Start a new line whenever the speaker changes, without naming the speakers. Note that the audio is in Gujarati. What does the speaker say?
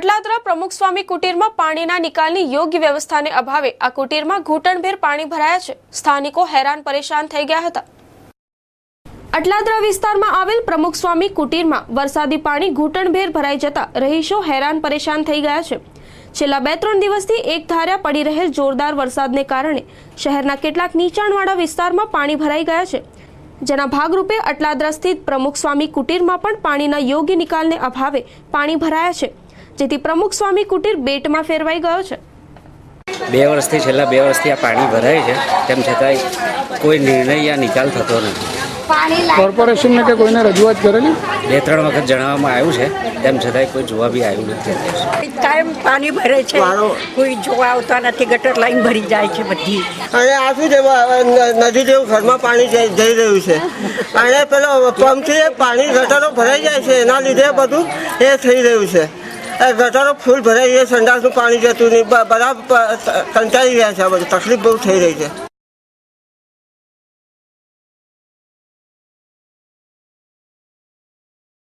અટલાદરા પ્રમુખ સ્વામી કુટીરમાં પાણીના નિકાલની યોગ્ય વ્યવસ્થાને અભાવે આ કુટીરમાં ઘૂંટણભેર પાણી ભરાયા છે। સ્થાનિકો હેરાન પરેશાન થઈ ગયા હતા। અટલાદરા વિસ્તારમાં આવેલ પ્રમુખ સ્વામી કુટીરમાં વરસાદી પાણી ઘૂંટણભેર ભરાઈ જતા રહીશો હેરાન પરેશાન થઈ ગયા છે। છેલ્લા 2-3 દિવસથી એક ધાર્યા પડી રહેલ જોરદાર વરસાદને કારણે શહેરના કેટલાક નીચાણવાળા વિસ્તારમાં પાણી ભરાઈ ગયા છે, જેના ભાગરૂપે અટલાદરા સ્થિત પ્રમુખ સ્વામી કુટીરમાં પણ પાણીના યોગ્ય નિકાલને અભાવે પાણી ભરાયા છે, જેથી પ્રમુખ સ્વામી કુટીર બેટમાં ફેરવાઈ ગયો છે।
છેલ્લા 2 વર્ષથી આ પાણી ભરાય છે, તેમ છતાંય કોઈ નિર્ણય યા નિકાલ થતો નથી।
કોર્પોરેશનને કે કોઈને રજૂઆત કરેલી?
2-3 વખત જણાવવામાં આવ્યું છે, તેમ છતાંય કોઈ જોવા બી આવ્યું નથી।
કાયમ પાણી ભરે છે, કોઈ જોવા આવતા નથી, ગટર લાઈન ભરી જાય છે બધી।
અને આ શું છે, નદી જેવું ઘરમાં પાણી જઈ રહ્યું છે અને પેલો પંપથી પાણી ગટરો ભરાઈ જાય છે, એના લીધે બધું એ થઈ રહ્યું છે। ગટરો ફૂલ ભરાઈ ગયા, સંડાસનું પાણી જતું નહીં, બધા કંટાળી રહ્યા છે, બધું તકલીફ બહુ થઈ રહી છે।